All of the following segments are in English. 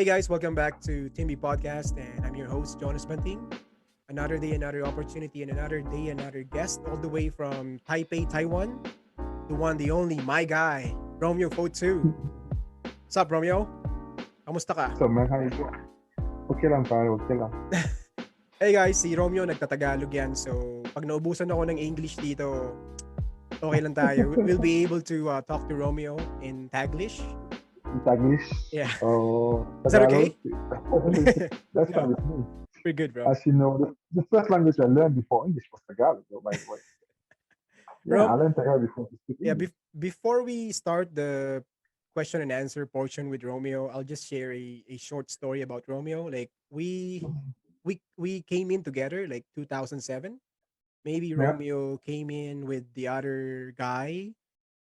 Hey guys, welcome back to Timby Podcast, and I'm your host Jonas Banting. Another day, another opportunity, and another day, another guest, all the way from Taipei, Taiwan. The one, the only, my guy, Romeo Fotue. What's up, Romeo? Kamusta ka? So, man, how you doing? Okay lang, pare. Okay lang. Hey guys, si Romeo nagtatagalog yan. So, pag naubusan ako ng English dito, okay lang tayo. We'll be able to talk to Romeo in Taglish. Taglish Yeah. or Is that Tagalog. okay? That's Yeah, fine with me. pretty good, bro. As you know, the first language I learned before English was Tagalog, though, by the way. Yeah, I Rom, learned Tagalog before to speak yeah, English. before we start the question and answer portion with Romeo, I'll just share a short story about Romeo. Like we came in together like 2007. Maybe Yeah, Romeo came in with the other guy.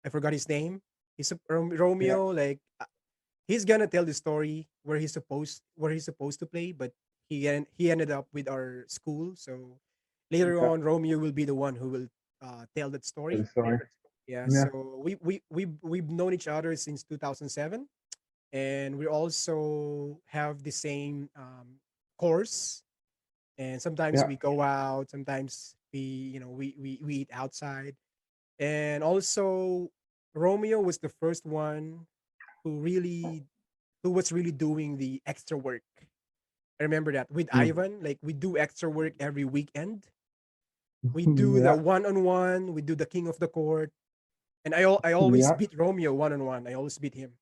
I forgot his name. yeah, Romeo, like he's gonna tell the story where he's supposed to play, but he ended up with our school. So later yeah. on, Romeo will be the one who will tell that Tell story. the story. Yeah, Yeah, so we've known each other since 2007, and we also have the same course. And sometimes yeah, we go out, sometimes we eat outside, and also Romeo was the first one who really who was really doing the extra work. I remember that with mm. Ivan, like we do extra work every weekend. We do the Yeah, one on one, we do the king of the court, and I always yeah. beat Romeo one on one. I always beat him.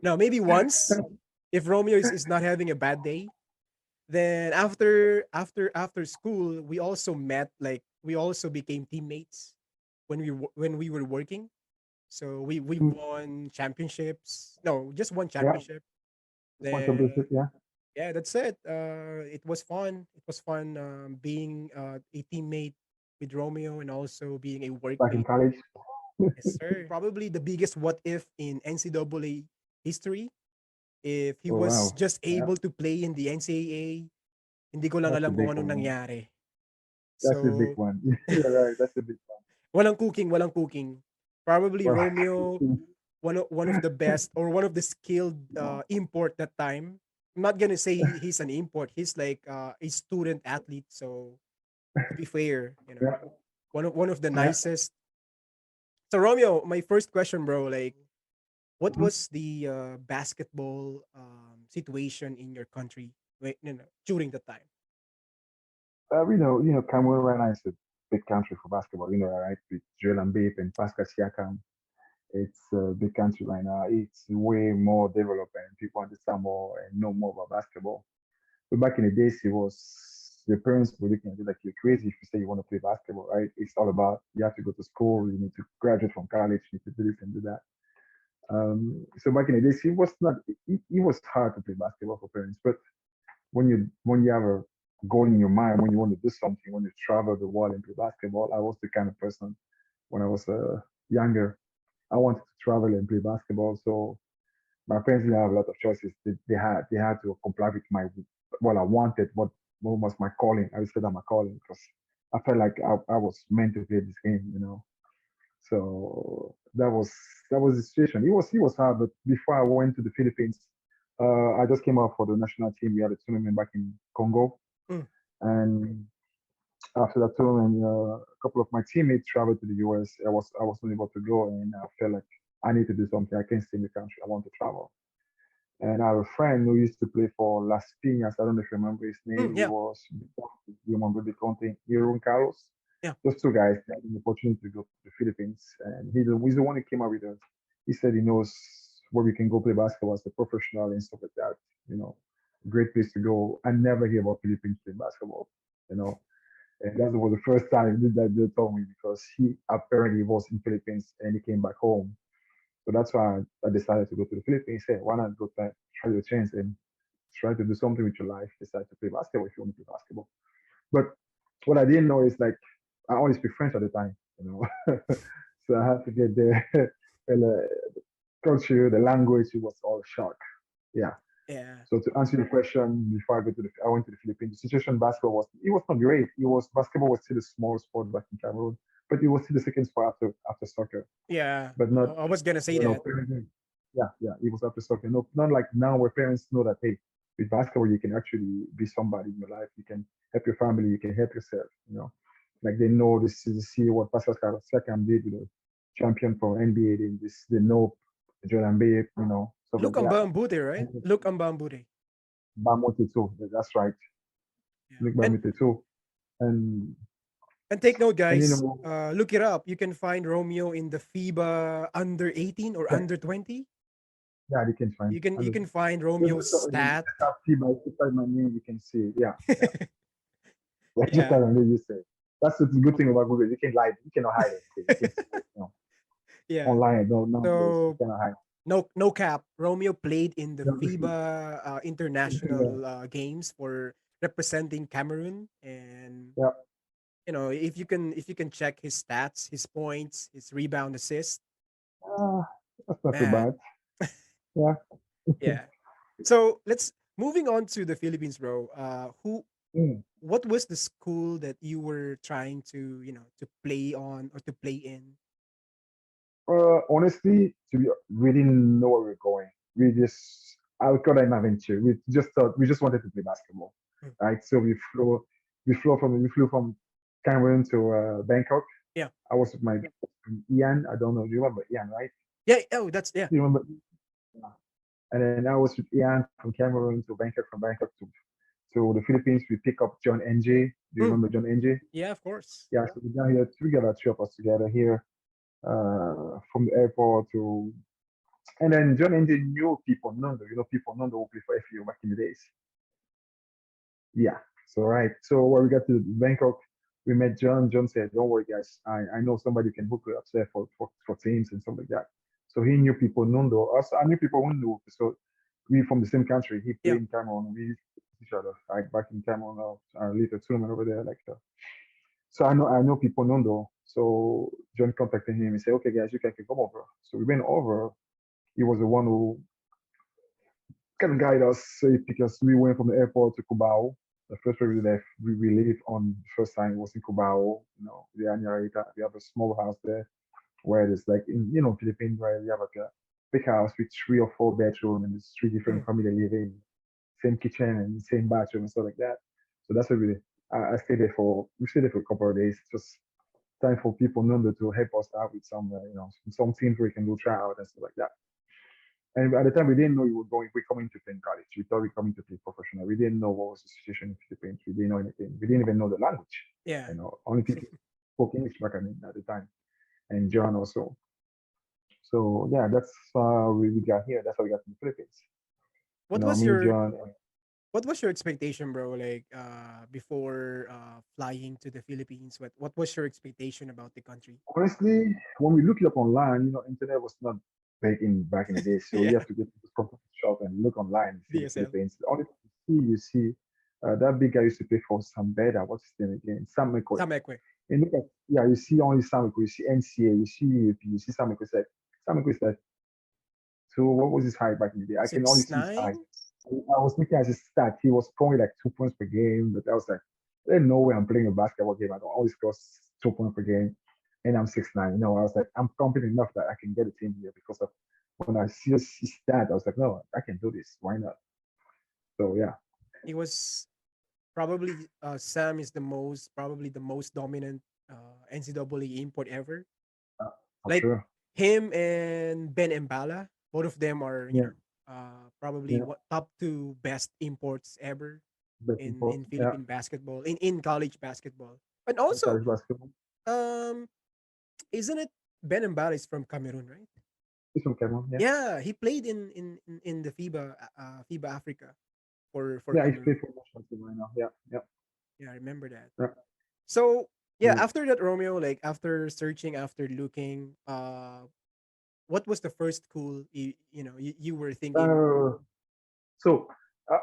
Now maybe once, if Romeo is not having a bad day, then after school, we also met. Like we also became teammates when we were working. So we Mm. won championships. No, just one Yeah, championship. just want Then to visit. Yeah, yeah, that's it. It was fun. It was fun being a teammate with Romeo and also being a back in workmate. college. Yes, sir. Probably the biggest what if in NCAA history. If he Oh, was wow. just Yeah, able to play in the NCAA, hindi ko lang that's a alam kung big anong one. nangyari. That's a big So, one. Yeah, right. That's a big walang cooking, walang cooking. Probably one. Romeo, Wow. one of the best or one of the skilled import that time. I'm not gonna say he's an import. He's like a student athlete. So to be fair, Yeah, one of the yeah. nicest. So Romeo, my first question, bro, like what Mhm. was the basketball situation in your country during the time? Cameroon right now is a big country for basketball. You know, right? With Joel Embiid and Pascal Siakam, it's a big country right now. It's way more developed and people understand more and know more about basketball. But back in the days, it was your parents were looking at you like you're crazy if you say you want to play basketball, right? It's all about you have to go to school, you need to graduate from college, you need to do this and do that. So back in the days, it was hard to play basketball for parents, but when you have a goal in your mind, when you want to do something, when you travel the world and play basketball, I was the kind of person when I was younger. I wanted to travel and play basketball, so my parents didn't have a lot of choices. They had to comply with my what I wanted, what was my calling. I would say that my calling because I felt like I was meant to play this game, you know. So that was the situation. It was hard, but before I went to the Philippines, I just came out for the national team. We had a tournament back in Congo, Mm, and after that tournament, a couple of my teammates traveled to the US. I was not able to go, and I felt like I need to do something. I can't stay in the country. I want to travel. And I have a friend who used to play for Las Piñas. I don't know if you remember his name. He yeah, was, you remember the Conte, Aaron Carlos. yeah. Those two guys had an opportunity to go to the Philippines. And he's the one who came up with us. He said he knows where we can go play basketball as a professional and stuff like that. You know, great place to go. I never hear about Philippines playing basketball, you know. And that was the first time that they told me because he apparently was in Philippines and he came back home, so that's why I decided to go to the Philippines. Say, why not go try your chance and try to do something with your life? Decide to play basketball if you want to play basketball. But what I didn't know is like I only speak French at the time, you know. So I had to get there. And the culture, the language, it was all a shock. Yeah. Yeah. So to answer your question, before I went to the Philippines. The situation in basketball was not great. Basketball was still a small sport back in Cameroon, but it was still the second sport after soccer. Yeah, But not I was gonna say you know that. yeah, it was after soccer. No, not like now where parents know that hey, with basketball you can actually be somebody in your life. You can help your family. You can help yourself. Like they know this is see what Pascal Siakam did with the champion for NBA. They know Jordan Bay, stuff like Look that. Mbambute, right? And Look Mbambute. Bamote too. That's right. Yeah. Look Bamote too. And And take note, and guys. Look it up. You can find Romeo in the FIBA under 18 or yeah, under 20. yeah, they can find. You can find Just Romeo's stat. have by my name, you can see it. Yeah, yeah. Yeah, just Yeah, like you say. That's the good thing about Google. You can lie. You cannot hide anything. You can see it, yeah. online. No, nowadays you So cannot hide. no cap. Romeo played in the No, FIBA yeah, international games for representing Cameroon, and yeah. if you can check his stats, his points, his rebound assist, Ah, that's not too man. bad. Yeah. Yeah. So let's moving on to the Philippines, bro. Who Mm. what was the school that you were trying to to play on or to play in? Honestly, we didn't know where we were going. We just, I would call it an adventure. We just thought we just wanted to play basketball, Mm. right? So we flew from Cameroon to Bangkok. Yeah. I was with my Ian. I don't know. You remember Ian, right? Yeah. Oh, that's yeah. You remember? Yeah. And then I was with Ian from Cameroon to Bangkok, from Bangkok to the Philippines. We pick up John NJ. Do you Mm. remember John NJ? Yeah, of course. Yeah, so we got here. We got our three of us together here from the airport to, and then John NJ knew people Nondo. People Nondo who played for FU back in the days. Yeah. So right. So when we got to Bangkok, we met John. John said, "Don't worry, guys. I know somebody who can hook you up there for teams and stuff like that." So he knew people Nondo. Us, I knew people who knew. So we from the same country. He Yeah. played in Cameroon. We used to see each other like back in Cameroon. Little tournament over there. So I know people Nondo. So John contacted him and said, "Okay, guys, you guys can come over." So we went over. He was the one who kind of guide us because we went from the airport to Cubao. The first place we left, we lived on the first time was in Cubao. The Anyarita. We have a small house there where it's like in Philippines where you have like a big house with three or four bedroom and there's three different Mm. family living, same kitchen and same bathroom and stuff like that. So that's what we did. I stayed there we stayed there for a couple of days. Just time for people Nundo to help us out with some teams where we can go try out and stuff like that. And at the time, we didn't know we're coming to play in college. We thought we were coming to play professional. We didn't know what was the situation in Philippines. We didn't know anything. We didn't even know the language. Yeah. Only people spoke English back at the time, and John also. So yeah, that's how we got here. That's how we got to the Philippines. What was Me, your John. what was your expectation, bro? Like before flying to the Philippines, what was your expectation about the country? Honestly, when we look it up online, internet was not back in the day, so Yeah. you have to go to the proper shop and look online and see the DSL. Philippines. The only thing you see that big guy used to play for Sambeda. What's his name again? Sam McCoy. Samekwe. And look at yeah, you see only Sam McCoy, you see NCA, you see UAP, you see Sam McCoy said. Sam McCoy said, so what was his height back in the day? I can only Six see his height. nine. I was looking at his stat. He was scoring like 2 points per game, but I was like, there's no way I'm playing a basketball game. I don't always score 2 points per game, and I'm 6'9". I was like, I'm confident enough that I can get a team here because of when I see his stat, I was like, no, I can do this. Why not? So yeah, He was probably Sam is probably the most dominant NCAA import ever. uh, for Like sure. him and Ben Embala, both of them are Yeah, probably yeah, what top two best imports ever best import. in Yeah, Philippine basketball in college basketball. And in also, college basketball. um, isn't it Ben Embala is from Cameroon, right? He's from Cameroon. Yeah, Yeah, he played in the FIBA Africa for yeah, he's played Cameroon. for national team right now. Yeah, yeah, Yeah, I remember that. yeah. So yeah, So after that, Romeo, like after searching, after looking, what was the first school you were thinking Uh, so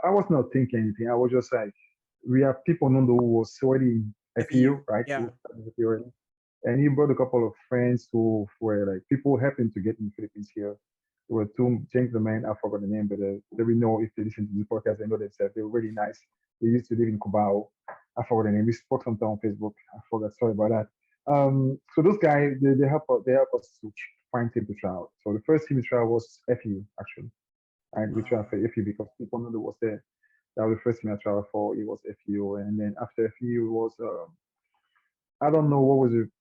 I was not thinking anything. I was just like, we have people Nondo who was already in FEU, FEU? right? Who Yeah, was studying FEU already. And he brought a couple of friends who were like people helping to get in the Philippines here. There were two gentlemen, I forgot the name, but they will know if they listen to the podcast, they know themselves. They were really nice. They used to live in Cubao. I forgot the name. We spoke sometime on Facebook. I forgot. Sorry about that. So those guys, they help us. They help us find team to try out. So the first team we tried was FU actually, and we tried Uh, for FU because people knew that was there. That was the first team I tried for. It was FU, and then after FU it was I don't know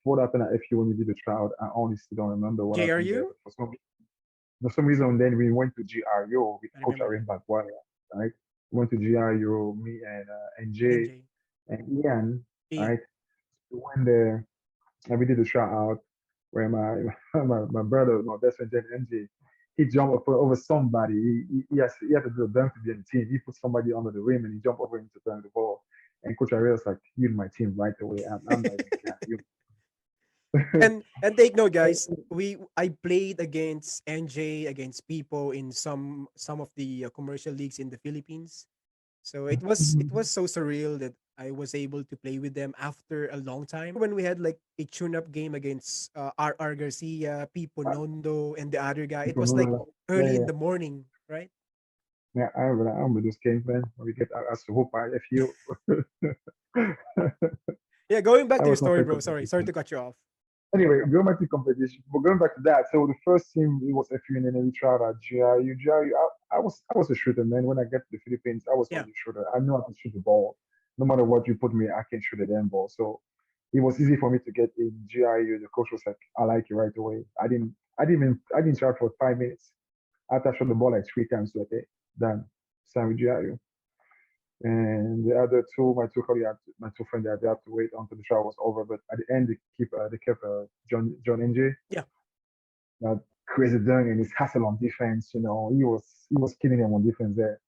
what happened at FU when we did the trial. I honestly don't remember what happened there, JRU? but for some reason then we went to GRU with I Coach remember Arin that. Bagwaya, right? We went to GRU, me and Jay NJ. and Ian, right? Ian. We went there and we did the tryout where my brother, my best friend Jen NJ, he jumped over somebody. He had to do a dunk to be in the team. He put somebody under the rim and he jumped over him to dunk the ball. And Coach Ariel was like, "You're my team right away. I'm not even care. You." And take note, guys. I played against NJ, against people in some of the commercial leagues in the Philippines. So it was so surreal that I was able to play with them after a long time. Remember when we had like a tune-up game against R. Garcia, Pipo Nondo, and the other guy? It People was know like that. Yeah, early in yeah. the morning, right? Yeah, I remember those games, man. When we get asked to hoop by FU. Yeah, going back That to your was not story, fair bro. Sorry competition. to cut you off. Anyway, going back to competition, but going back to that, so the first team it was FU and then we tried at GRU. GRU, I was a shooter, man. When I get to the Philippines, I was Yeah, always a shooter. I know I can shoot the ball. No matter what you put me, I can shoot a damn ball. So it was easy for me to get in GRU. The coach was like, "I like you right away." I didn't try for 5 minutes. After I shot the ball like 3 times, like, okay, done. Sign with GRU. And the other two, my two friends, they had to wait until the trial was over. But at the end, they kept John NJ, yeah, that crazy dunk and his hustle on defense. He was killing them on defense there.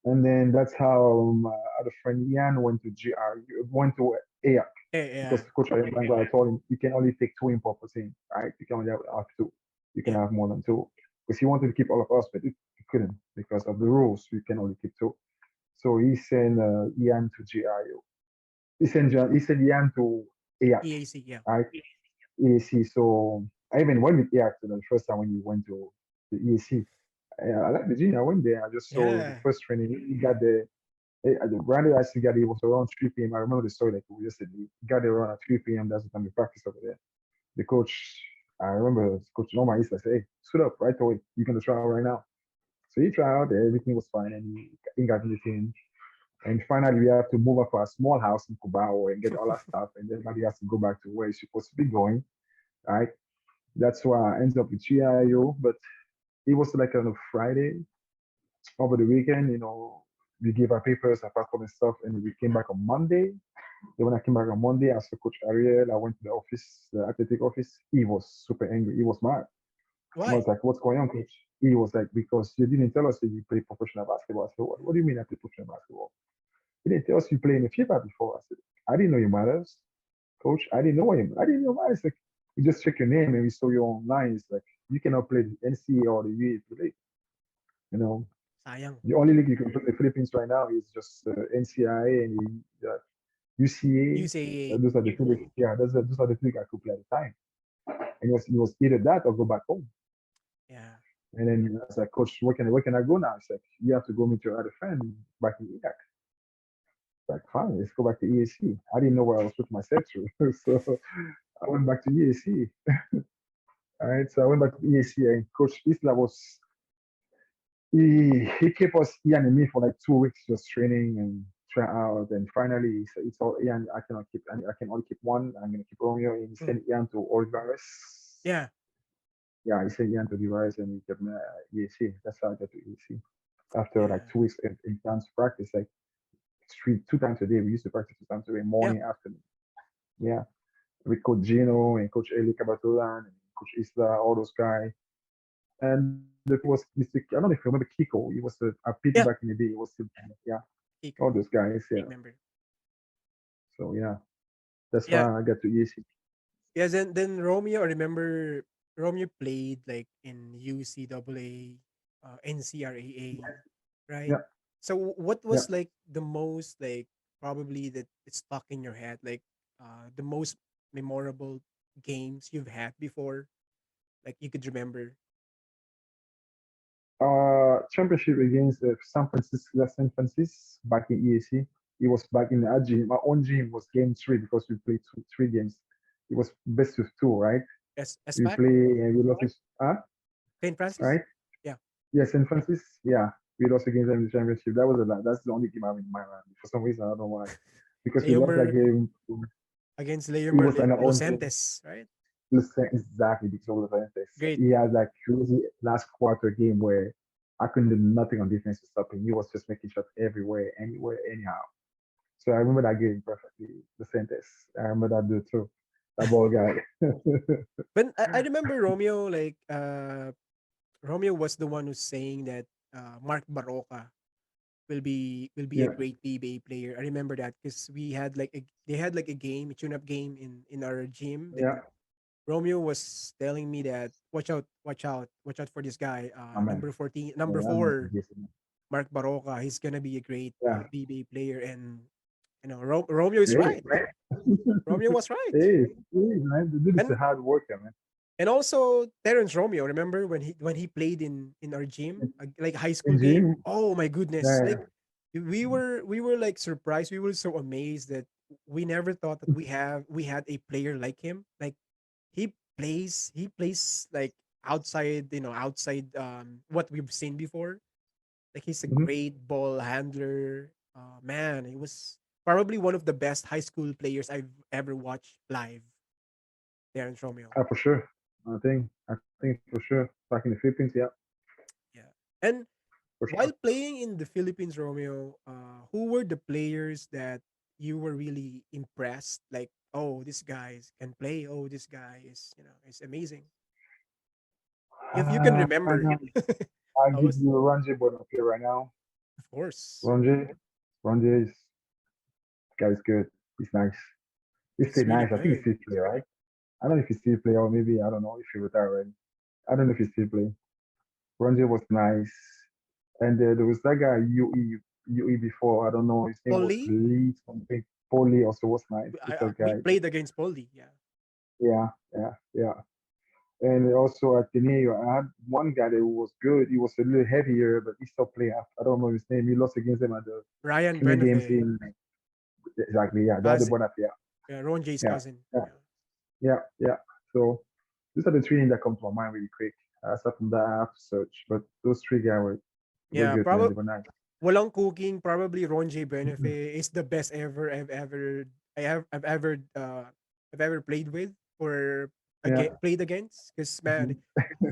And then that's how my other friend Ian went to went to AIC yeah, because yeah, Coach I told him you can only take two import per team, right? You can only have two. You can yeah. have more than two because he wanted to keep all of us, but he couldn't because of the rules. You can only keep two. So he sent Ian to GRU. He sent Ian to AIC, EAC, yeah, right? EAC. So I even went with AIC the first time when he went to the EAC. I like the gym. I went there. I just saw the yeah. first training. He got there. The brand I actually got it was around 3 p.m. I remember the story like we just said. He got there around at 3 p.m. That's the time we practice over there. The coach, I remember Coach Norma used to say, "Hey, suit up right away. You can try out right now." So he tried out there. Everything was fine, and he got in the team. And finally, we have to move up to a small house in Cubao and get all that stuff. And then everybody has to go back to where he's supposed to be going. Right. That's why I ended up with GIO. But it was like on a Friday over the weekend. We gave our papers, our passport and stuff. And we came back on Monday. Then when I came back on Monday, I saw Coach Ariel. I went to the office, the athletic office. He was super angry. He was mad. I Why? was like, "What's going on, coach?" He was like, "Because you didn't tell us that you play professional basketball." I said, "What do you mean I play professional basketball? You didn't tell us you play in the FIFA before." I said, "I didn't know you matters, coach. I didn't know matters. Like, we just check your name and we saw you online. It's like, you cannot play the NCAA or the UAP league. You know, Sayang. the only league you can play in the Philippines right now is just NCAA and UCA. UCAA. Those are the two leagues. Yeah, those are the three I could play at the time. And it was either that or go back home." Yeah. And then I was like, "Coach, where can I go now?" It's like, "You have to go meet your other friend back in Iraq." Like, fine, let's go back to EAC. I didn't know where I was putting myself through. So I went back to EAC. All right. So I went back to EAC and Coach Isla he kept us, Ian and me, for like 2 weeks just training and try out. And finally he said, "It's all Ian, I can only keep one. I'm gonna keep Romeo." And he Mm. sent Ian to Olivares. Yeah. Yeah, he sent Ian to Olivares and he kept me at EAC. That's how I got to EAC. After like Yeah. 2 weeks in dance practice, like 2 times a day. We used to practice 2 times a day, Yeah. morning, afternoon. Yeah, with Coach Gino and Coach Eli Cabatulan and Coach Isla, all those guys. And the coach was Mr. I don't know if you remember Kiko. He was a PT Yeah. back in the day. He was still, yeah, all Pico. those guys. Yeah. Remember. So yeah, that's Yeah. why I got to EC. Yeah. Then Romeo. I remember Romeo played like in UCAA, NCRAA, right? Yeah, So what yeah. was like the most like probably that it's stuck in your head, like the most memorable games you've had before, like you could remember? Championship against San Francisco back in EAC. It was back in our gym. My own gym was game three because we played three games. It was best of two, right? We SPAC, play and we lost. St. Francis. Right? Yeah, Yeah, St. Francis. Yeah, we lost against them in the championship. That was a lot. That's the only game I have in my mind. For some reason, I don't know why. Because we lost that Leomer game. against It Leomer was like our own game. Lucentes, right? Exactly because of the Fernandes. Great. He had that crazy last quarter game where I couldn't do nothing on defense to stop him. He was just making shots everywhere, anywhere, anyhow. So I remember that game perfectly. The Santos. I remember that dude too. That ball guy. But I remember Romeo, like Romeo was the one who's saying that Mark Baroka will be a Yeah, great PBA player. I remember that because they had like a game, a tune up game in our gym. yeah. Then Romeo was telling me that watch out for this guy. Oh man. Number 14, Yeah, number that man is four, decent. Mark Baroka. He's gonna be a great Yeah. PBA player, and Romeo is Hey, right. Romeo was right, hey, man. The dude is a and hard worker, man. also Terence Romeo. Remember when he played in our gym, like high school In game? gym, Oh my goodness! yeah, Like we were like surprised. We were so amazed that we never thought that we had a player like him. Like he plays like outside, outside what we've seen before. Like he's a hmm great ball handler. Man, he was probably one of the best high school players I've ever watched live. Terence Romeo. for sure. I think for sure. Back in the Philippines, yeah, Yeah. And for sure. while playing in the Philippines, Romeo, who were the players that you were really impressed? Like, oh, this guy can play. Oh, this guy is amazing. If you can Right remember, now, I I give was, you Ranji Bonaparte right now. of course, Ranji, Ranji is guy is good. He's nice. He's he's still really nice. I think he's good. still play, right? I don't know if he's still play or maybe I don't know if he retired already. I don't know if he's still play. Ranji was nice, and there was that guy UE before. I don't know. His name Paul was Lee, Lee something. Paulie also was nice. This other we guy. played against Paul Lee. Yeah, Yeah, yeah, yeah. And also at Ateneo, I had one guy that was good. He was a little heavier, but he stopped playing. I don't know his name. He lost against them at the Ryan junior games Benefe, in exactly. Yeah, they had the cousin, Bonafide. Ron J's Yeah, cousin. yeah, Yeah, yeah. So these are the three names that come to my mind really quick. Aside from that, I have to search. But those three guys were yeah. good, man. They Probably were nice. walang cooking. Probably Ron J Mhm. Benefe is the best ever I've ever played with or Yeah, played against. Because man, mhm.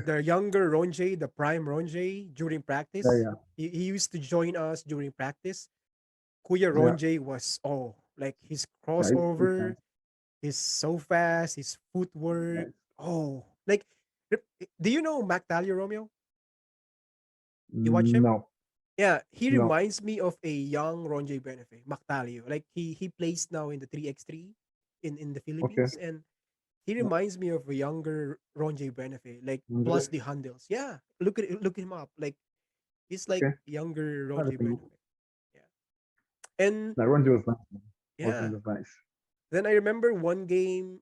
the younger Ronjay, the prime Ronjay during Yeah, practice, yeah, he used to join us during practice. Kuya yeah, Ronjay was like his yeah. It's crossover, nice. he's so fast, his It's footwork. nice. Oh, like do you know Mac Talio, Romeo? You watch him? No, Yeah, he no. reminds me of a young Ronjay Benefe, Mactalio. Like he plays now in the 3x3 in the Okay. Philippines, and he Yeah. reminds me of a younger Ronjay Benefe, like plus Andre. the handles. Yeah, look him up. Like he's like Okay. younger I'll Ronjay let him know. Benefe. Yeah, and Like Ronji was nice. Man. yeah. Was nice. Then I remember one game.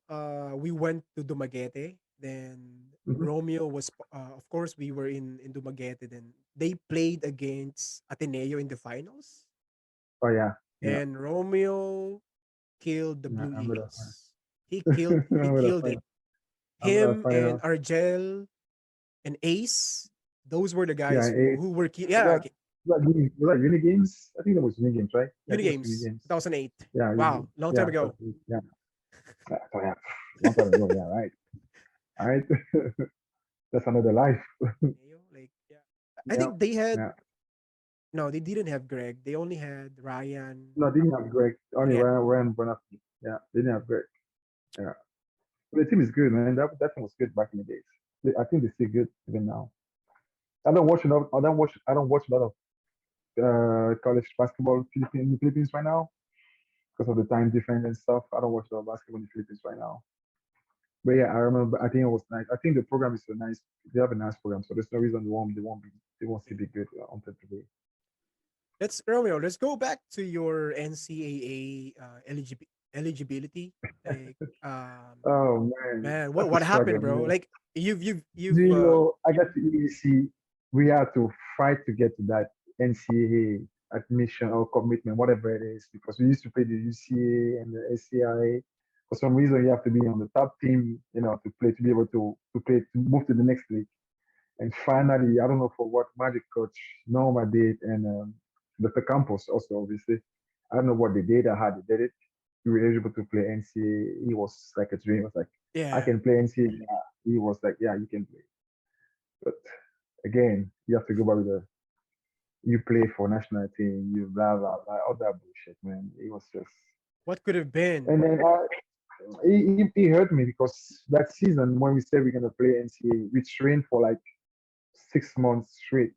We went to Dumaguete. Then Hmm. Romeo was, of course, we were in Dumaguete. Then they played against Ateneo in the finals, Oh yeah, yeah, and Romeo killed the yeah. Blue I'm gonna find. Eagles. He I'm gonna killed find. it. I'm gonna Him find and out. Argel and Ace, those were the Yeah, guys it who were was yeah, was that uni games? I think that was uni games, right? Yeah, I think it was uni Unigames games. 2008. Yeah, uni, Wow, long time yeah, ago. yeah. Oh, yeah, long time ago. Yeah, right. All right. That's another life. Ateneo, like yeah. I Yeah, think they had yeah. no, they didn't have Greg. They only had Ryan. No, they didn't have Greg. Only Yeah, Ryan Bonafide. Yeah, they didn't have Greg. Yeah, but the team is good, man. That team was good back in the days. I think they're still good even now. I don't watch a lot. I don't watch a lot of college basketball in the Philippines right now because of the time difference and stuff. I don't watch a lot of basketball in the Philippines right now. But yeah, I remember. I think it was nice. I think the program is so nice. They have a nice program, so there's no reason they won't yeah. still be good until today. Let's Romeo. Let's go back to your NCAA eligibility. Like, Oh man, man, what that's a what struggle, happened, bro? man. Like, Do you've you know? I got to EEC. We had to fight to get to that NCAA admission or commitment, whatever it is, because we used to play the UCA and the SCIA. For some reason, you have to be on the top team, to play to be able to play to move to the next league. And finally, I don't know for what magic coach Norma did and Dr. Campos also obviously. I don't know what they did or how they did it. We were able to play NCAA. It was like a dream. It was like I Yeah. can play NCAA. Yeah. He was like, yeah, you can play. But again, you have to go back with the you play for national team, you blah blah blah, all that bullshit, man. It was just What could have been? and then he hurt me because that season when we said we're gonna play NCAA, we trained for like 6 months straight.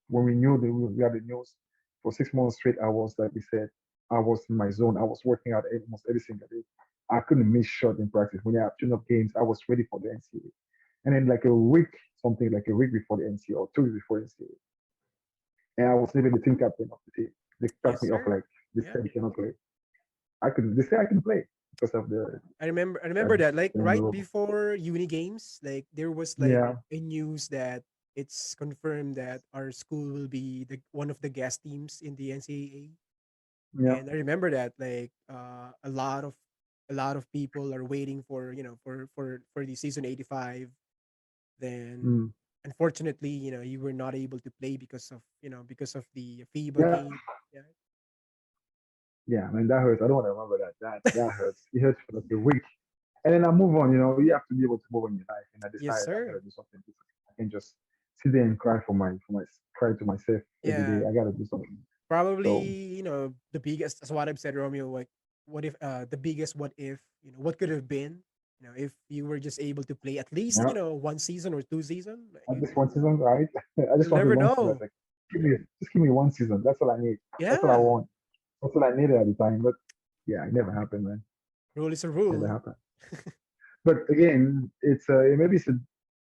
When we knew that we had the news for 6 months straight, I was like we said, I was in my zone. I was working out almost every single day. I couldn't miss shot in practice. When I have tune up games, I was ready for the NCAA. And then like a week, something like a week before the NCAA or 2 weeks before the NCAA, and I was even the team captain of the team. They cut Yes, me off sir. like they Yeah. said you cannot play. I could they say I can play because of the I remember that's that like the right rule. before uni games, like there was like Yeah, a news that it's confirmed that our school will be the one of the guest teams in the NCAA. yeah. And I remember that like a lot of people are waiting for for the season 85. Then Mm. unfortunately, you were not able to play because of the FIBA Yeah, game. Yeah. yeah, man, that hurts. I don't want to remember that. That hurts. It hurts for like a week. And then I move on, you have to be able to move on in your life. And I Yes, decided I sir. gotta do something different. I can just sit there and cry cry to myself every day. Yeah. I gotta do something. Probably, So the biggest, as what I've said, Romeo, like, what if, the biggest what if, what could have been, if you were just able to play at least, yeah, one season or two season, like, I just one season, right? I just you'll wanted never one season. I was know. like, just give me one season. That's all I need. That's all I Yeah. want. That's what I needed at the time. But yeah, it never happened, man. Rule is a Never rule. happened. But again, maybe it's a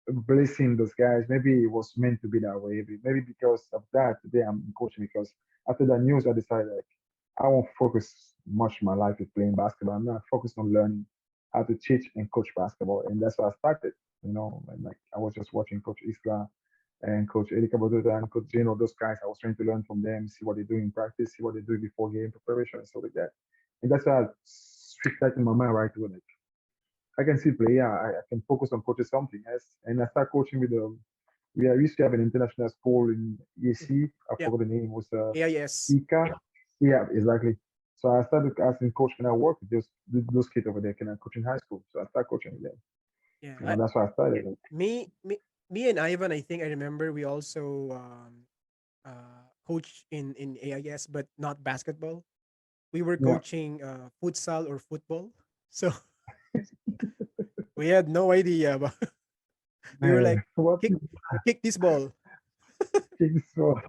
blessing those guys. Maybe it was meant to be that way. Maybe because of that, today I'm coaching because after that news, I decided like I won't focus much my life with playing basketball. I'm not focused on learning how to teach and coach basketball, and that's why I started. And like I was just watching Coach Isla and Coach Erika Baduta and Coach Gino, those guys. I was trying to learn from them, see what they do in practice, see what they do before game preparation, and stuff like that. And that's why I switched that in my mind right away. Like, I can still play. Yeah, I can focus on coaching something else. And I start coaching with we used to have an international school in EC. I Yep. forgot the name. It was AIS. ICA. Yeah, exactly. So I started asking coach, can I work with those kids over there? Can I coach in high school? So I start coaching with them. Yeah. That's why I started. Me, me, me and Ivan, I think I remember we also coach in AIS, but not basketball. We were Yeah. coaching futsal or football. So we had no idea about. We were like, Man, what kick, kick this ball. things so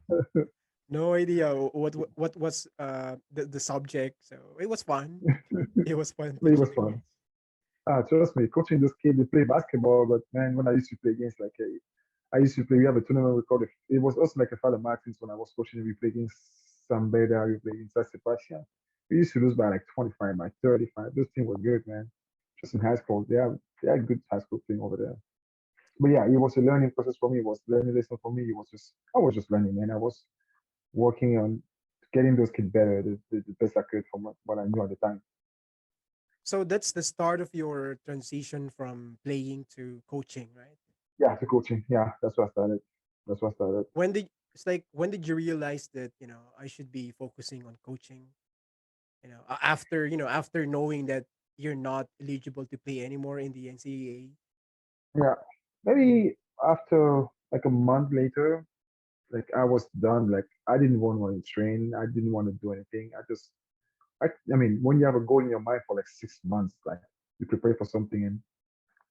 No idea what was the subject. So it was fun. It was fun it was teaching them. fun. Trust me, coaching those kids, they play basketball, but man, when I used to play against I used to play. We have a tournament we called it was also like a Father Martins when I was coaching. We played against Sambeda, we played against Sebastian. We used to lose by like 25, by 35. Those teams were good, man. Just in high school, they had good high school team over there. But yeah, it was a learning process for me. It was a learning lesson for me. I was just learning, man. I was working on getting those kids better, the best I could from what I knew at the time. So that's the start of your transition from playing to coaching, right? Yeah, to coaching. Yeah, that's what I started. That's what I started. When did you realize that I should be focusing on coaching? After knowing that you're not eligible to play anymore in the NCAA. Yeah, maybe after like a month later, like I was done. Like I didn't want to train. I didn't want to do anything. I mean, when you have a goal in your mind for like 6 months, like you prepare for something, and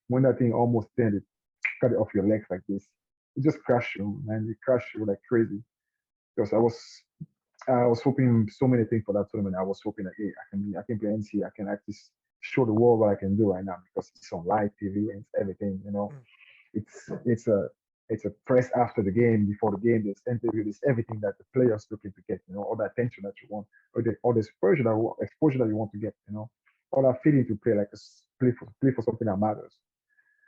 when that thing almost ended, cut it off your legs like this, it just crashed you, man. It crashed you like crazy. Because I was hoping so many things for that tournament. I was hoping that hey, I can play NC. I can actually show the world what I can do right now because it's on live TV and it's everything. Mm, It's a press after the game, before the game. There's interview. There's everything that the players looking to get. All the attention that you want, or the exposure that you want to get. All that feeling to play like play for something that matters.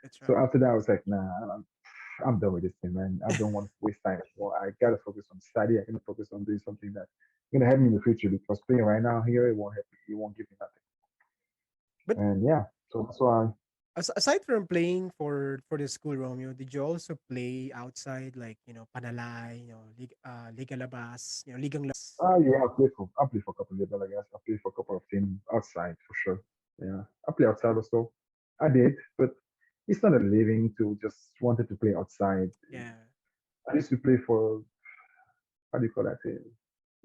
that's So right. after that, I was like, nah, I'm done with this thing, man. I don't want to waste time anymore. I gotta focus on study. I gotta focus on doing something that's gonna help me in the future because playing right now here it won't help me. It won't give me nothing. But And yeah, so that's why. aside from playing for the school, Romeo, did you also play outside, like panalay, liga labas, ligang labas? Yeah, I play for a couple of years, I guess. I play for a couple of teams outside for sure. Yeah, I play outside also. I did, but it's not a living to just wanted to play outside. Yeah. I used to play for, how do you call that?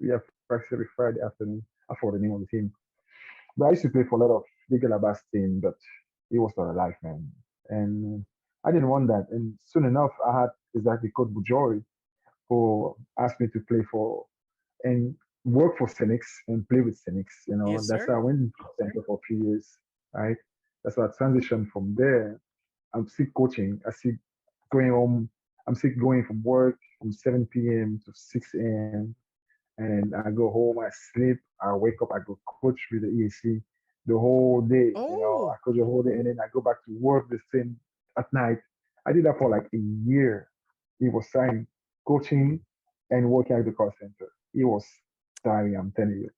We have practice every Friday afternoon. I forgot the name of the team, but I used to play for a lot of Liga Labas team, but it was not a life, man. And I didn't want that. And soon enough, I had exactly Coach Bujori who asked me to play for and work for Cynics and play with Cynics. Yes, That's how sir. I went to center for 3 years, right? That's how I transitioned from there. I'm still coaching. I still going home. I'm still going from work from 7 p.m. to 6 a.m. And I go home, I sleep, I wake up, I go coach with the EAC the whole day. I Oh, coach the whole day, and then I go back to work the same at night. I did that for like a year. It was time coaching and working at the call center. It was tiring, I'm telling you.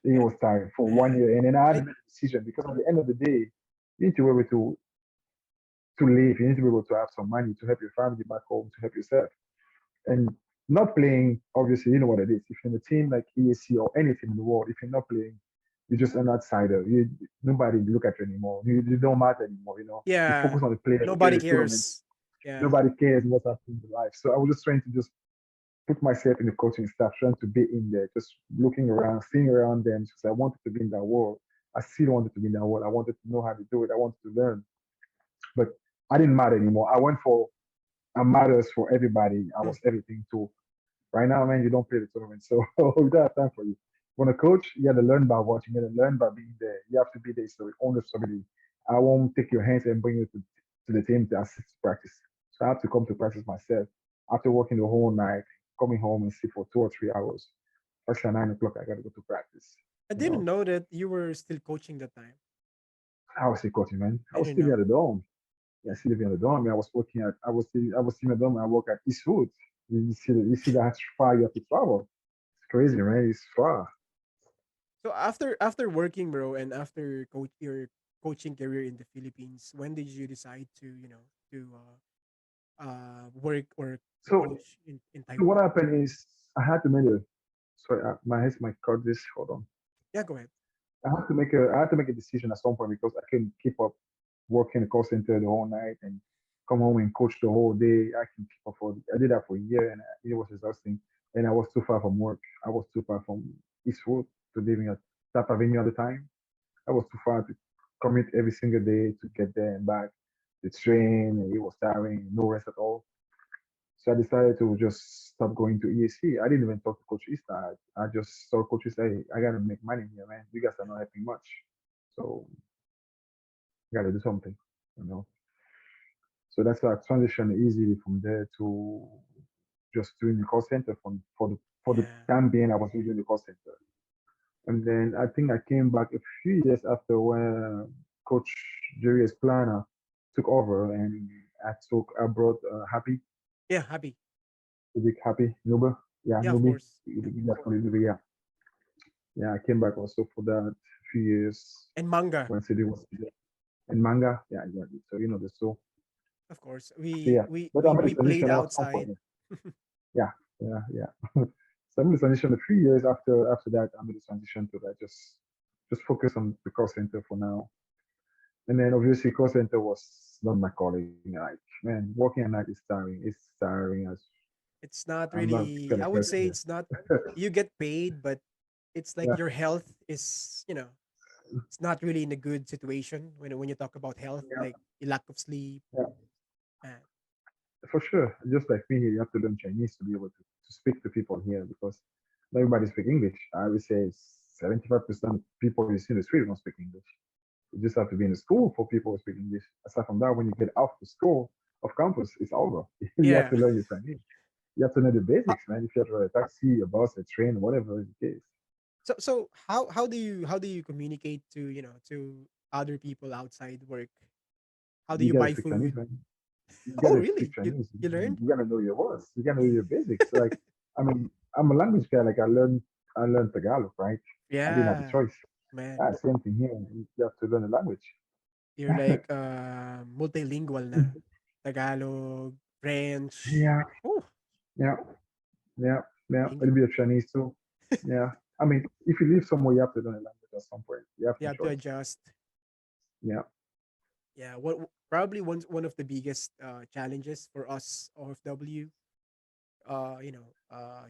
It yeah, was tiring for one man. year, and then I had to I make a decision because at the end of the day, you need to be able to live. You need to be able to have some money to help your family back home, to help yourself. And not playing, obviously, you know what it is. If you're in a team like ESC or any team in the world, if you're not playing, you're just an outsider. Nobody look at you anymore. You don't matter anymore. You yeah. focus on the player, you get Nobody the tournament. cares. Yeah. Nobody cares what's happening in life. So I was just trying to just put myself in the coaching staff, trying to be in there, just looking around, seeing around them, because I wanted to be in that world. I still wanted to be in that world. I wanted to know how to do it. I wanted to learn, but I didn't matter anymore. I went for I matters for everybody. I Hmm. was everything too. Right now, man, you don't play the tournament, so we don't have time for you. When a coach, you got to learn by watching. You got to learn by being there. You have to be there. So own the stability. I won't take your hands and bring you to the team to assist practice. So I have to come to practice myself. After working the whole night, coming home and sleep for 2 or 3 hours. Actually, at 9 o'clock, I got to go to practice. I You didn't know, know that you were still coaching that time. I was still coaching, man. I I was didn't still at know. the dome. Yeah, I still living at the dome. I was still at the dome. I work at Eastwood. You see that far you have to travel. It's crazy, man. It's far. So after working, bro, and after your coaching career in the Philippines, when did you decide to to work or to So, coach in so what Taiwan? happened is I had to make a sorry, my head might cut this. Hold on. Yeah, go ahead. I had to make a decision at some point because I couldn't keep up working the call center the whole night and come home and coach the whole day. I did that for a year and it was exhausting. And I was too far from work. I was too far from Eastwood to living at Tap Avenue at the time. I was too far to commute every single day to get there and back. The train, and it was tiring, no rest at all. So I decided to just stop going to ESC. I didn't even talk to Coach Easter. I just saw Coach Easter, hey, I gotta make money here, man. You guys are not helping much. So I gotta do something, you know. So that's why I transitioned easily from there to just doing the call center for the Yeah. time being I was doing the call center. And then I think I came back a few years after when Coach Jerry Esplana took over and I brought Happy, Yeah, happy. the big Happy Nuba. Yeah, Yeah, of Nubi. course. Yeah. That's what Nubi, yeah. Yeah, I came back also for that few years And manga, when City was in manga. Yeah, exactly. So the so of course. yeah. But I made a We played transition at some point. outside. Yeah, yeah, yeah. So I made a transition a few years after that. I made a transition to that. Just focus on the call center for now. And then obviously call center was not my calling. Like, man, working at night is tiring. It's tiring as It's not I'm not the kind really, of I would person say that it's not, you get paid, but it's like yeah, your health is, it's not really in a good situation when you talk about health, yeah, like lack of sleep. yeah. Uh, For sure. Just like me here, you have to learn Chinese to be able to speak to people here because not everybody speak English. I would say 75% of people you see in the street don't speak English. You just have to be in the school for people who speak English. Aside from that, when you get out the school of campus, it's over. You have yeah. to learn your Chinese. You have to know the Ho- basics, man. If you have to ride a taxi, a bus, a train, whatever is the case, So how do you communicate to to other people outside work? How do you you gotta buy speak Chinese, food? man. You Oh, gotta speak really? Chinese. You learned? You gotta know your words. You gotta know your basics. Like, I mean, I'm a language guy. Like, I learned Tagalog, right? I didn't have a Yeah. choice. Man, Same thing here. You have to learn the language. you're like multilingual na. Tagalog, French. Yeah, Oh, yeah, yeah, yeah. A little English. bit of Chinese too. Yeah. I mean, if you live somewhere, you have to learn a language at some point. You have You no have to choice. adjust. Yeah. Yeah, what probably one of the biggest challenges for us OFW,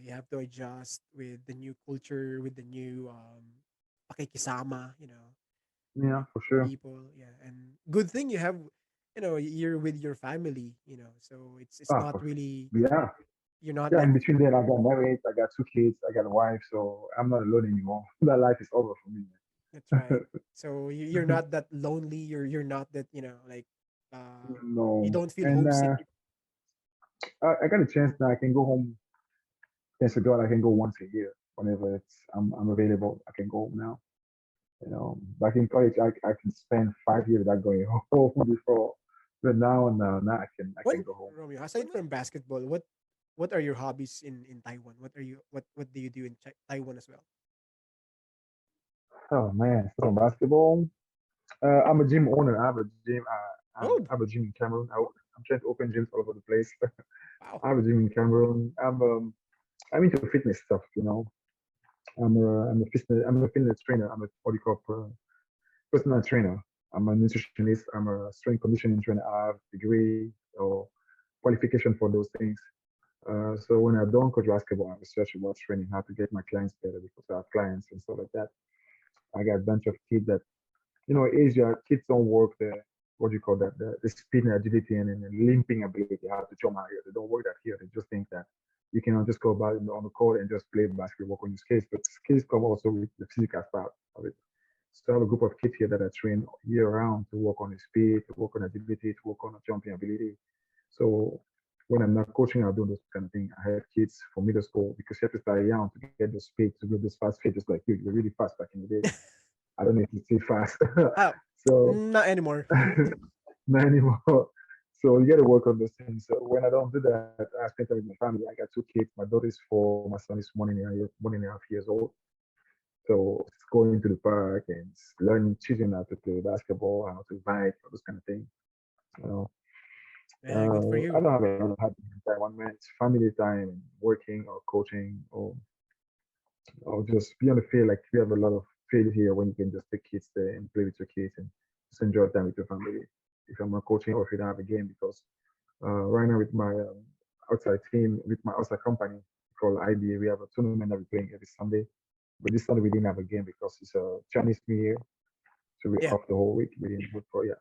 you have to adjust with the new culture, with the new pakikisama, Yeah, with for the sure. people. Yeah, and good thing you have, you're with your family, so it's Ah, not for really yeah. you're not Yeah, like in between then I got married, I got two kids, I got a wife, so I'm not alone anymore. That life is over for me, that's right. man. So you're not that lonely. You're not that like you No. don't feel And homesick. I got a chance now. I can go home. Thanks to God, I can go once a year whenever I'm available. I can go home now. Back in college, I can spend 5 years without going home before, but now I can When go home. Romeo, aside from basketball, what are your hobbies in Taiwan? What do you do in Taiwan as well? Oh man, so basketball. I'm a gym owner. I have a gym. I Oh, have a gym in Cameroon. I'm trying to open gyms all over the place. wow. I have a gym in Cameroon. I'm into fitness stuff. I'm a fitness trainer. I'm a what do you call personal trainer. I'm a nutritionist. I'm a strength conditioning trainer. I have degree or qualification for those things. So when I don't coach basketball, I research about training, how to get my clients better because I have clients and stuff like that. I got a bunch of kids that Asia kids don't work the what do you call that the speed and agility and the limping ability how to jump out here. They don't work that here. They just think that you can just go about on the court and just play basketball, work on your skills. But skills come also with the physical part of it. So I have a group of kids here that I train year round to work on the speed, to work on agility, to work on the jumping ability. So when I'm not coaching, I'm doing those kind of things. I have kids from middle school because you have to start young to get those speed, to get those fast feet, just like you. You're really fast back in the day. I don't need to say fast. Ah, So not anymore. not anymore. So you got to work on those things. So when I don't do that, I spend time with my family. I got two kids. My daughter is 4. My son is 1.5 years old. So it's going to the park and it's learning, choosing how to play basketball, how to bike, all those kind of things. You know, Yeah, good for I you. don't have a lot of happiness in Taiwan, man. It's family time, working or coaching, or just be on the field. Like we have a lot of field here when you can just take kids there and play with your kids and just enjoy time with your family. If I'm not coaching or if you don't have a game, because right now with my outside team, with my outside company called IBA, we have a tournament that we're playing every Sunday. But this Sunday we didn't have a game because it's a Chinese New Year, so we're Yeah. off the whole week. We didn't go for yeah,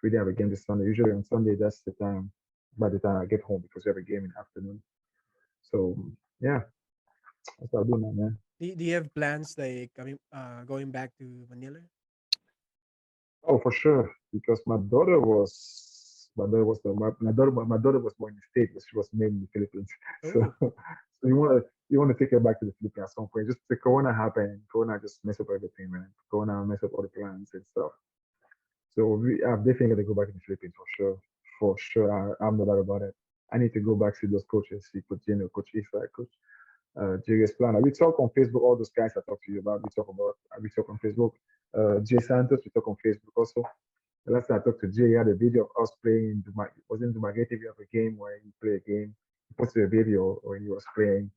we didn't have a game this Sunday. Usually on Sunday that's the time. By the time I get home because we have a game in the afternoon. So yeah, that's what I do now, man. Do you have plans like going back to Manila? Oh, for sure, because my daughter was born in the States, but she was made in the Philippines. So, Oh, so you want to take her back to the Philippines at some point. Just the Corona happened. Corona just messed up everything, man. Corona messed up all the plans and stuff. So I'm definitely gonna go back to the Philippines for sure. For sure, I'm no doubt about it. I need to go back see those coaches, see Coach Gino, Coach Isa, Coach Julius Plana. We talk on Facebook. All those guys I talked to you about. We talk on Facebook. Jay Santos. We talk on Facebook also. The last time I talked to Jay, he had a video of us playing. Was in Dumaguete. We have a game where he play a game. He posted a video where he was playing.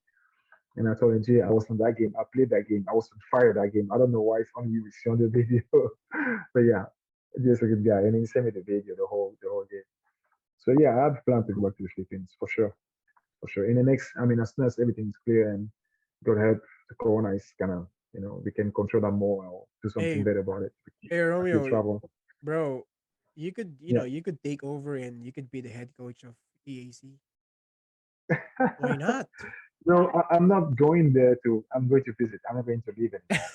And I told him, Jay, I was on that game. I played that game. I was on fire that game. I don't know why it's only you see on the video. But yeah, Jay's a good guy. And he sent me the video, the whole game. So yeah, I have planned to go back to the Philippines for sure. For sure. In the next, I mean, as soon as everything is clear and God help, the corona is kind of, we can control that more or do something hey, better about it. hey Actually Romeo, travel. bro, you could Yeah. you could take over and you could be the head coach of EAC. Why not? No, I'm not going there I'm going to visit. I'm not going to live anymore.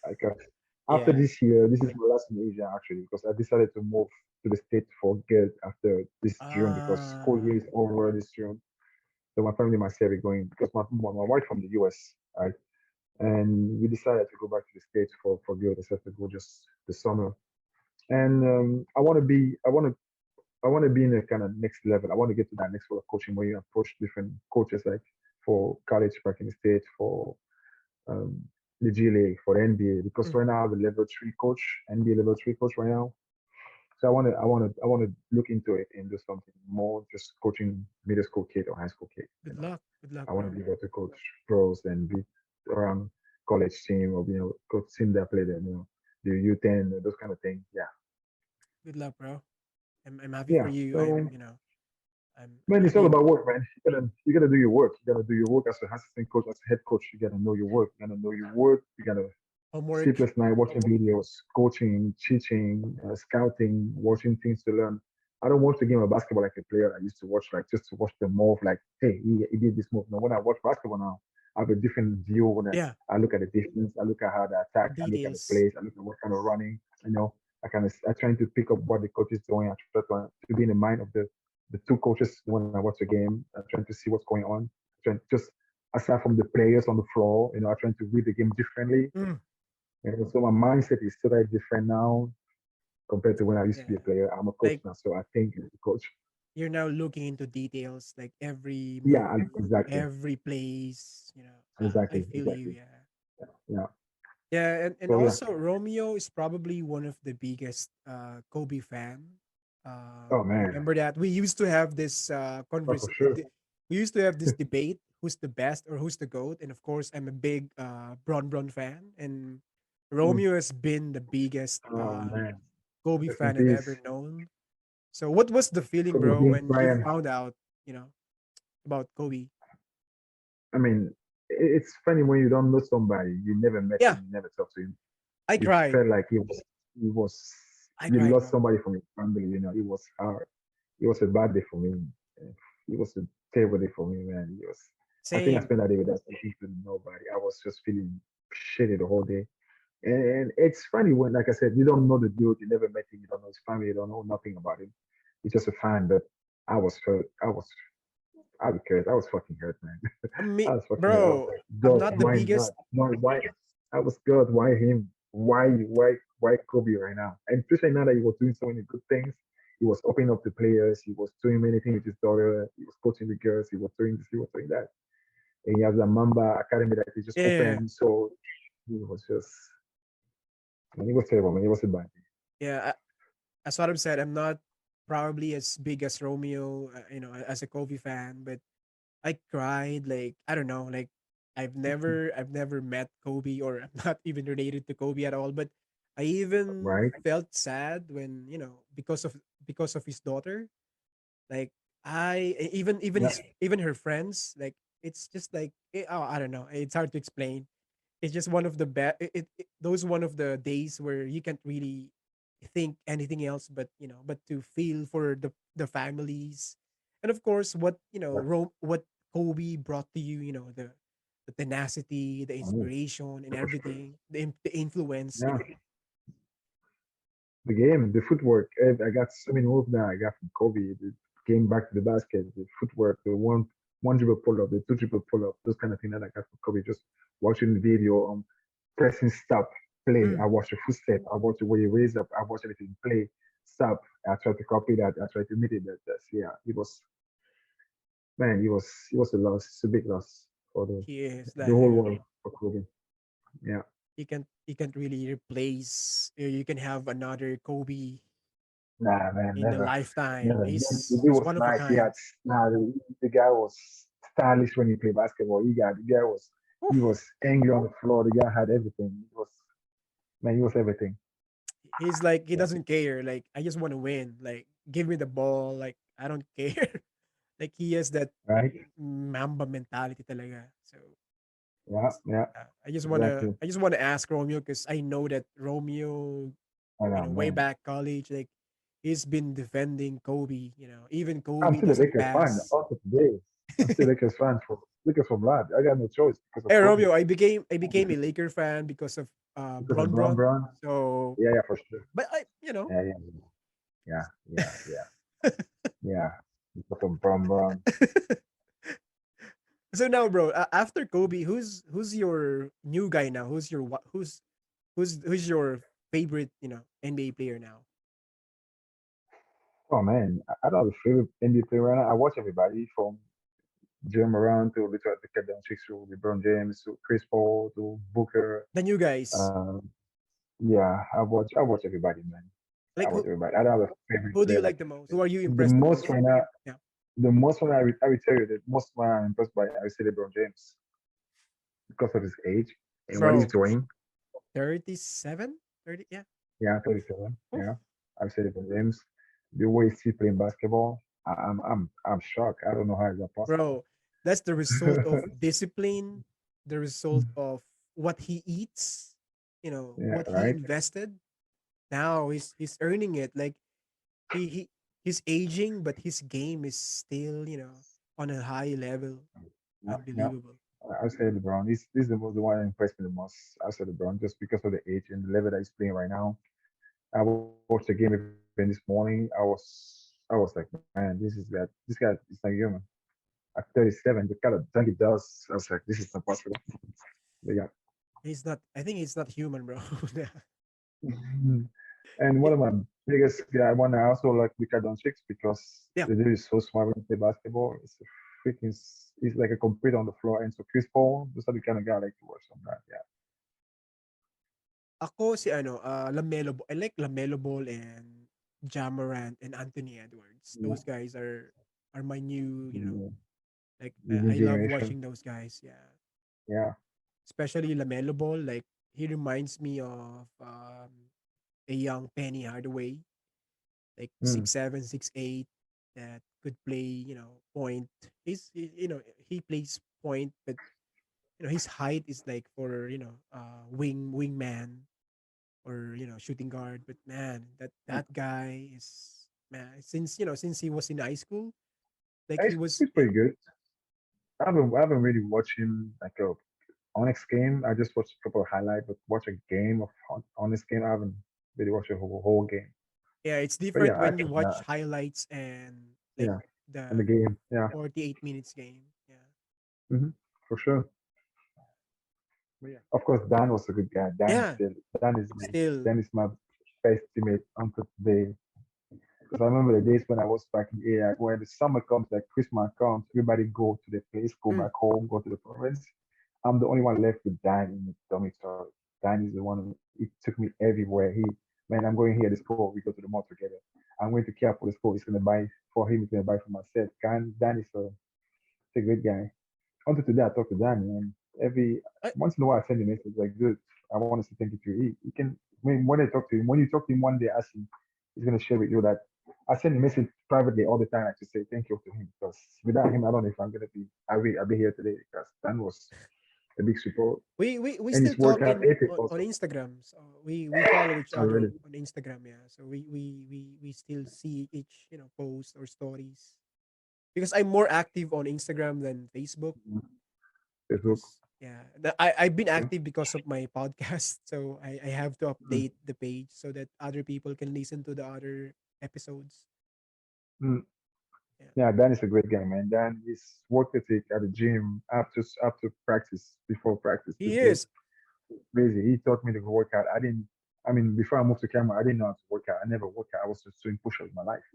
Because after Yeah. this year, this is my last in Asia actually, because I decided to move to the States for good after this June because school year Ah, is over this June. So my family and myself are going because my wife from the US, right? And we decided to go back to the States for good. I said to go just the summer. And I want to be in a kind of next level. I want to get to that next level of coaching where you approach different coaches like for college back in the States, for um, the G League for the NBA because Mm, right now I have a level three coach, NBA level three coach right now. So I want to look into it and do something more, just coaching middle school kid or high school kid. good luck. Good luck, I want to bro. be able to coach pros and be around college team or coach team that play them, the U10, those kind of things. Yeah, Good luck, bro. I'm happy for yeah. you. So I'm man, it's all happy. about work, man. You gotta do your work. You gotta do your work as a assistant coach, as a head coach. You gotta know your work. You gotta know your work. You gotta Homework. sleepless night watching videos, coaching, teaching, scouting, watching things to learn. I don't watch the game of basketball like a player I used to watch, like just to watch the move, like, hey, he did this move. Now, when I watch basketball now, I have a different view when Yeah, I look at the defense, I look at how they attack, the I look at the details. plays, I look at what kind of running, I trying to pick up what the coach is doing. I try to be in the mind of the two coaches when I watch a game. I'm trying to see what's going on. Trying just aside from the players on the floor, I'm trying to read the game differently. Mm, So my mindset is totally different now compared to when I used to be a yeah, player. I'm a coach like now, so I think as a coach. you're now looking into details, like every Yeah, move, exactly, every place. I exactly, feel you. exactly. Yeah. Yeah. Yeah, and So yeah. also Romeo is probably one of the biggest Kobe fan. Oh man. Remember that we used to have this Oh, for sure. we used to have this debate who's the best or who's the goat, and of course I'm a big Bron fan, and Mm. Romeo has been the biggest Oh man. Kobe Rest in fan I've peace, ever known. So what was the feeling, Kobe bro, Bean when you Bryant. found out, you know, about Kobe? I mean, it's funny when you don't know somebody, you never met Yeah, him, you never talked to him. I You cried. felt like he was, I you cried, lost bro. somebody from your family. It was hard. It was a bad day for me. It was a terrible day for me, man. It was. I think I Same. spent that day without speaking to nobody. I was just feeling shitty the whole day. And it's funny when, like I said, you don't know the dude, you never met him, you don't know his family, you don't know nothing about him. You're just a fan. But I was hurt. I was cursed. I was fucking hurt, man. I was fucking hurt. I was Bro, like, I'm God, not the why not? biggest. Why? I was God, why him? Why Kobe right now? And especially now that he was doing so many good things, he was opening up the players, he was doing many things with his daughter, he was coaching the girls, he was doing this, he was doing that. And he has a Mamba Academy that he just Yeah, opened. So he was just, man, it was terrible, man. It was a bad thing. yeah. As what I've said, I'm not probably as big as Romeo, as a Kobe fan, but I cried like I don't know, like I've never met Kobe or I'm not even related to Kobe at all, but I even Right? felt sad when, because of his daughter. Like even Yeah. even her friends, like it's just like oh, I don't know, it's hard to explain. It's just one of the those one of the days where you can't really think anything else but to feel for the families, and of course what Kobe brought to you, the tenacity, the Oh, inspiration, and for sure. everything, the influence, Yeah. The game, the footwork. I got so many moves that I got from Kobe. The game back to the basket, the footwork, the one dribble pull up, the two dribble pull up, those kind of things that I got from Kobe. Just watching the video, pressing stop, play. Mm, I watch the footstep. I watch the way he raised up. I watch everything play, stop. I try to copy that. I try to imitate that. Yeah, it was man. It was a loss. It's a big loss for he is the like whole world for Kobe. Yeah. you can't really replace, you can have another Kobe Nah, man, in a never. lifetime. Never. The He's dude he's was one of a nice. He had kind. nah, the guy was stylish when he played basketball. The guy Oof. was angry on the floor. The guy had everything. He was everything. He's like he Yeah. doesn't care. Like I just want to win. Like give me the ball. Like I don't care. Like he has that Right? Mamba mentality talaga. So Yeah, yeah. Exactly. I just wanna ask Romeo because I know that Romeo, Oh way man. back college, like he's been defending Kobe. Even I'm Kobe still a doesn't Lakers fan pass. up to today. I'm still a Lakers fan for Lakers from blood. I got no choice because of Hey Kobe. Romeo, I became a Laker fan because of Because of Bron Brown Bron. Brown. So, Yeah, yeah, for sure. but Yeah, yeah, yeah, yeah, yeah, yeah. Because of Brown Brown. So now, bro, after Kobe, who's your new guy now? Who's your favorite, NBA player now? Oh man, I don't have a favorite NBA player right now. I watch everybody from Jim around to literally cut down chicks to LeBron James to Chris Paul to Booker. The new guys. Yeah, I watch everybody, man. I Like watch everybody. I don't have a favorite who do you player like like the you most? said. Who are you The impressed the most most? right now, Yeah. the most one I will tell you that most one I'm impressed by, I would say LeBron James because of his age and what he's Bro, doing. 37? 30? Yeah. Yeah, 37. Oof. Yeah, I would say LeBron James. The way he's playing basketball, I'm shocked. I don't know how is that possible. Bro, that's the result of discipline, the result of what he eats, Yeah, what he right. invested. Now he's earning it. Like he he's aging, but his game is still, on a high level. Yeah, yeah. Unbelievable. I would say LeBron. This is the one that impressed me the most. I would say LeBron just because of the age and the level that he's playing right now. I watched the game even this morning. I was like, man, this guy is not human. At 37, the kind of dunk he does, I was like, this is not possible. But yeah. He's not. I think he's not human, bro. And one Yeah, of my biggest guy, one I also like Luka Doncic because yeah. the dude is so smart when he play basketball. It's a freaking, he's like a complete on the floor. And so Chris Paul, those are the kind of guy I like to watch on that. Yeah. Ako si Lamelo. I like Lamelo Ball and Jamorant and Anthony Edwards. Yeah. Those guys are my new, Yeah. like The new I love generation. watching those guys. Yeah, Yeah. especially Lamelo Ball. Like he reminds me of a young Penny Hardaway, like Mm. 6'7", 6'8", that could play. Point. He plays point, but his height is like for wingman or shooting guard. But man, that guy is, man, since he was in high school, like he was, He's yeah. pretty good. I haven't really watched him like a Onyx game. I just watched a couple of highlights, but watch a game of Onyx game. I haven't really watched a whole game. Yeah, it's But different yeah, when you watch highlights and like yeah, in the the game, yeah, 48 minutes game. Yeah. for sure. But yeah. Of course, Dan was a good guy. Yeah, Dan still. is my best teammate until today. Because I remember the days when I was back in AI, when the summer comes, like Christmas comes, everybody go to the place, go Mm, back home, go to the province. I'm the only one left with Dan in the dormitory. Dan is the one who he took me everywhere. Man, I'm going here to school. We go to the mall together. I'm going to care for the school. He's gonna buy for him. He's gonna buy for myself. Dan is a great guy. Until today, I talk to Dan, and every I, once in a while, I send him a message like, "Good, I want to say thank you to you." He can when I talk to him, when you talk to him one day, ask him, he's gonna share with you that I send a message privately all the time, like to say thank you to him because without him, I don't know if I'm gonna be. I'll be here today because Dan was a big support, we and still his talk workout in ethic on also. Instagram. So we follow each I other really on Instagram. Yeah, so we still see each post or stories, because I'm more active on Instagram than Facebook. Facebook. Because yeah, I've been active because of my podcast, so I have to Mm, update the page so that other people can listen to the other episodes. mm. Yeah, Yeah, Dan is a great guy, man. Dan his work ethic at the gym after practice, before practice, the he day is. crazy. He taught me to work out. I didn't. I mean, before I moved to Canada, I didn't know how to work out. I never worked out. I was just doing push-ups my life.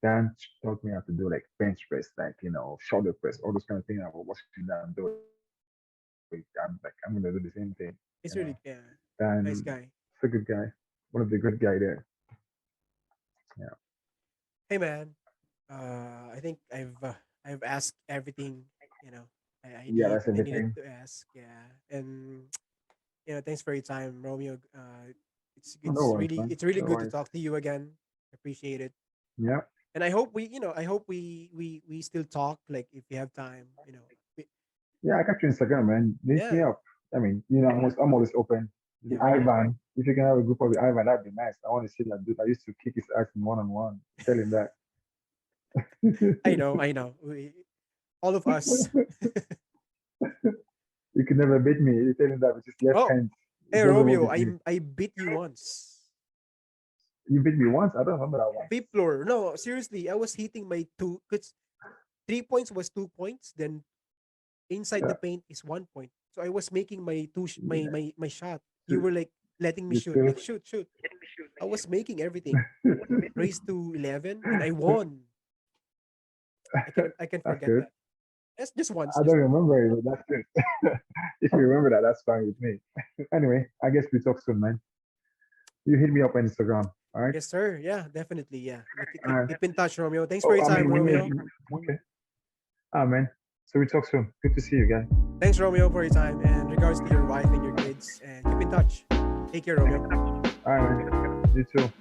Dan taught me how to do like bench press, like shoulder press, all those kind of things. I was watching Dan do it. I'm like, I'm gonna do the same thing. He's really, yeah, Dan, nice guy. he's a good guy. One of the good guy there. Yeah. Hey man, I think I've asked everything. You know, Yeah, that's I needed everything. to ask. Yeah, and thanks for your time, Romeo. Oh, no worries, man. it's really No good to worries. talk to you again. Appreciate it, Yeah. and I hope we still talk. Like if you have time, Yeah, I got your Instagram, man. Link me yeah, up. I mean, I'm always open. The yeah. Ivan, if you can have a group of the Ivan, that'd be nice. I want to see that dude. I used to kick his ass in one on one. Tell him that. I know. All of us. You can never beat me. You tell him that with his left Oh, hand. hey It doesn't work Romeo, with me. I beat you once. You beat me once. I don't remember that one. Fifth floor. No, seriously, I was hitting my two. Cause 3 points was 2 points. Then inside the Yeah. paint is 1 point. So I was making my Yeah. my shot. You You were like letting me you shoot. still. Like shoot. I was making everything. Raised to 11 and I won. I can That's forget good. that. Just once, I just don't once. remember it, but that's it. If you remember that, that's fine with me. Anyway, I guess we talk soon, man. You hit me up on Instagram. All right. Yes, sir. Yeah, definitely. Yeah. All right. Keep in touch, Romeo. Thanks for Oh, your I time, mean, Romeo. man. So we talk soon. Good to see you, guys. Thanks, Romeo, for your time. And regards to your wife and your kids. And keep in touch. Take care, Romeo. All right, man. You too.